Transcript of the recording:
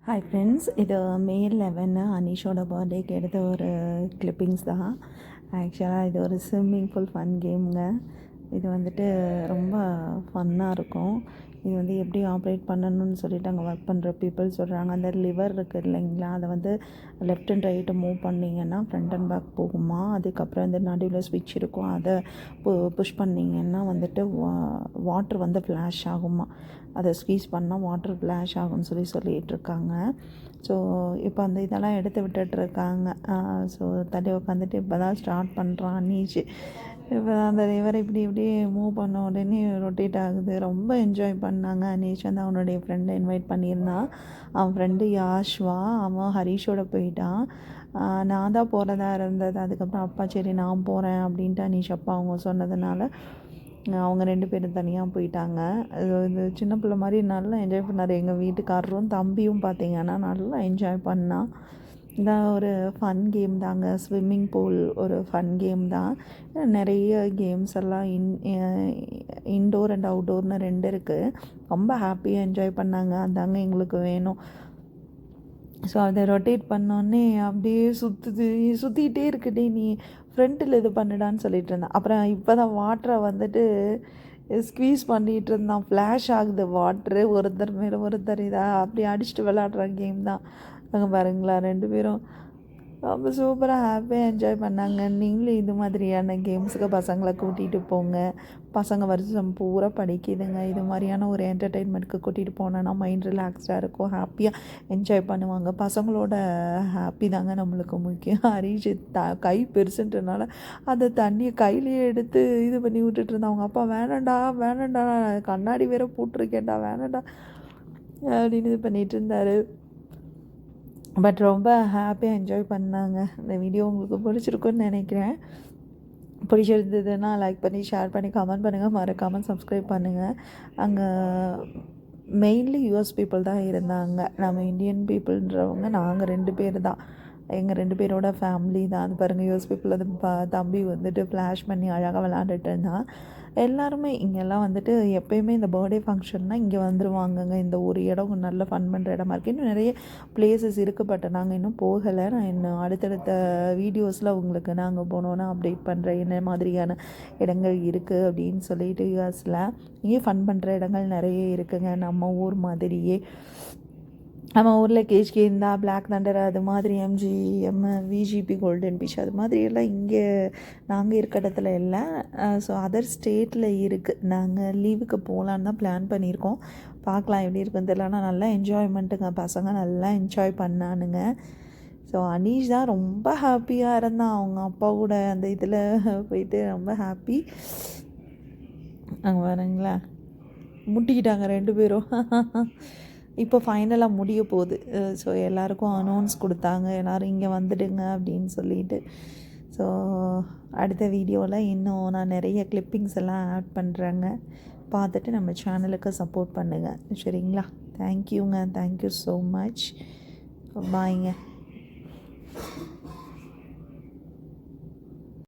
Hi friends, இது மே 11 அனீஷோட பர்த்டேக்கு எடுத்த ஒரு கிளிப்பிங்ஸ் தான். ஆக்சுவலாக இது ஒரு ஸ்விம்மிங் பூல் ஃபன் கேமுங்க. இது வந்துட்டு ரொம்ப ஃபன்னாக இருக்கும். இது வந்து எப்படி ஆப்ரேட் பண்ணணும்னு சொல்லிட்டு அங்கே ஒர்க் பண்ணுற பீப்புள் சொல்கிறாங்க. அந்த லிவர் இருக்குது இல்லைங்களா, அதை வந்து லெஃப்ட் அண்ட் ரைட்டு மூவ் பண்ணிங்கன்னா ஃப்ரண்ட் அண்ட் பேக் போகுமா. அதுக்கப்புறம் இந்த நடுவில் ஸ்விட்ச் இருக்கும், அதை புஷ் பண்ணிங்கன்னா வந்துட்டு வாட்டர் வந்து ஃப்ளாஷ் ஆகுமா. அதை ஸ்குவீஸ் பண்ணால் வாட்டர் ஃப்ளாஷ் ஆகும்னு சொல்லிகிட்ருக்காங்க. ஸோ இப்போ அந்த இதெல்லாம் எடுத்து விட்டுட்ருக்காங்க. ஸோ தள்ளி உட்காந்துட்டு இப்போ தான் ஸ்டார்ட் பண்ணுறான் அனீஷ். இப்போ அந்த லிவர் இப்படி இப்படி மூவ் பண்ண உடனே ரொட்டேட் ஆகுது. ரொம்ப என்ஜாய் பண்ணாங்க. அனீஷ் வந்து அவனுடைய ஃப்ரெண்டை இன்வைட் பண்ணியிருந்தான். அவன் ஃப்ரெண்டு யாஷ்வா, அவன் ஹரீஷோட போயிட்டான். நான் தான் போகிறதா இருந்தது. அதுக்கப்புறம் அப்பா சரி நான் போகிறேன் அப்படின்ட்டு அனீஷ் அப்பா அவங்க சொன்னதுனால அவங்க 2 பேரும் தனியாக போயிட்டாங்க. இது சின்ன பிள்ளை மாதிரி நல்லா என்ஜாய் பண்ணார். எங்கள் வீட்டுக்காரரும் தம்பியும் பார்த்திங்கன்னா நல்லா என்ஜாய் பண்ணான். இதான் ஒரு ஃபன் கேம் தாங்க. ஸ்விம்மிங் பூல் ஒரு ஃபன் கேம் தான். நிறைய கேம்ஸ் எல்லாம் இன்டோர் அண்ட் அவுட்டோர்னு 2 இருக்குது. ரொம்ப ஹாப்பியாக என்ஜாய் பண்ணாங்க. அதாங்க எங்களுக்கு வேணும். ஸோ அதை ரொட்டேட் பண்ணோடனே அப்படியே சுற்றிக்கிட்டே இருக்குடே, நீ ஃப்ரண்ட்டில் இது பண்ணுடான்னு சொல்லிட்டு இருந்தான். அப்புறம் இப்போ தான் வாட்டரை வந்துட்டு ஸ்குவீஸ் பண்ணிகிட்டு இருந்தான். ஃப்ளாஷ் ஆகுது வாட்ரு, ஒருத்தர் மேலே ஒருத்தர் இதாக அப்படி அடிச்சுட்டு விளாட்ற கேம் தான். அங்கே பாருங்களா 2 பேரும் ரொம்ப சூப்பராக ஹாப்பியாக என்ஜாய் பண்ணாங்க. நீங்களும் இது மாதிரியான கேம்ஸுக்கு பசங்களை கூட்டிகிட்டு போங்க. பசங்க வருஷம் பூரா படிக்குதுங்க. இது மாதிரியான ஒரு என்டர்டெயின்மெண்ட்டுக்கு கூட்டிகிட்டு போனோன்னா மைண்ட் ரிலாக்ஸ்டாக இருக்கும், ஹாப்பியாக என்ஜாய் பண்ணுவாங்க. பசங்களோட ஹாப்பி தாங்க நம்மளுக்கு முக்கியம். ஹரீஷ் கை பெருசுன்றனால அந்த தண்ணியை கையிலேயே எடுத்து இது பண்ணி விட்டுட்டு இருந்தான். அவங்க அப்பா வேணாண்டா கண்ணாடி வேற போட்டிருக்கேன்டா வேணாண்டா அப்படின்னு இது பண்ணிகிட்டு இருந்தார். பட் ரொம்ப ஹாப்பியாக என்ஜாய் பண்ணாங்க. இந்த வீடியோ உங்களுக்கு பிடிச்சிருக்குன்னு நினைக்கிறேன். பிடிச்சிருந்ததுன்னா லைக் பண்ணி, ஷேர் பண்ணி, கமெண்ட் பண்ணுங்கள். மறக்காமல் சப்ஸ்கிரைப் பண்ணுங்கள். அங்கே மெயின்லி யூஎஸ் பீப்புள் தான் இருந்தாங்க. நம்ம இந்தியன் பீப்புள்ன்றவங்க நாங்கள் 2 பேர் தான். எங்கள் 2 பேரோட ஃபேமிலி தான். அது பாருங்கள், யூஎஸ் பீப்புள் அது தம்பி வந்துட்டு ஃப்ளாஷ் பண்ணி அழகாக விளாண்டுட்டு இருந்தான். எல்லாருமே இங்கெல்லாம் வந்துட்டு எப்போயுமே இந்த பர்த்டே ஃபங்க்ஷன்னா இங்கே வந்துடுவாங்கங்க. இந்த ஒரு இடம் நல்ல ஃபன் பண்ணுற இடமா இருக்குது. இன்னும் நிறைய பிளேசஸ் இருக்குது, பட் நாங்கள் இன்னும் போகலை. நான் இன்னும் அடுத்தடுத்த வீடியோஸில் உங்களுக்கு நாங்கள் போனோன்னா அப்டேட் பண்ணுறேன் என்ன மாதிரியான இடங்கள் இருக்குது அப்படின்னு சொல்லிட்டு. யூஎஸில் இங்கே ஃபன் பண்ணுற இடங்கள் நிறைய இருக்குங்க, நம்ம ஊர் மாதிரியே. நம்ம ஊரில் கேஜ்கே இருந்தால் பிளாக் தண்டர், அது மாதிரி MGM, VGP, கோல்டன் பீச், அது மாதிரியெல்லாம் இங்கே நாங்கள் இருக்க இடத்துல இல்லை. ஸோ அதர் ஸ்டேட்டில் இருக்குது. நாங்கள் லீவுக்கு போகலான்னு தான் பிளான் பண்ணியிருக்கோம். பார்க்கலாம் எப்படி இருக்குன்னு தெரியல. ஆனால் நல்லா என்ஜாய்மெண்ட்டுங்க. பசங்க நல்லா என்ஜாய் பண்ணானுங்க. ஸோ அனீஷ் தான் ரொம்ப ஹாப்பியாக இருந்தான். அவங்க அப்பா கூட அந்த இதில் போயிட்டு ரொம்ப ஹாப்பி. அங்கே வரீங்களா முட்டிக்கிட்டாங்க 2 பேரும். இப்போ ஃபைனலாக முடிய போகுது. ஸோ எல்லாருக்கும் அனௌன்ஸ் கொடுத்தாங்க, எல்லோரும் இங்கே வந்துடுங்க அப்படின்னு சொல்லிட்டு. ஸோ அடுத்த வீடியோவில் இன்னும் நான் நிறைய கிளிப்பிங்ஸ் எல்லாம் ஆட் பண்ணுறேங்க. பார்த்துட்டு நம்ம சேனலுக்கு சப்போர்ட் பண்ணுங்கள், சரிங்களா? தேங்க்யூங்க, தேங்க்யூ ஸோ மச். பாய்ங்க.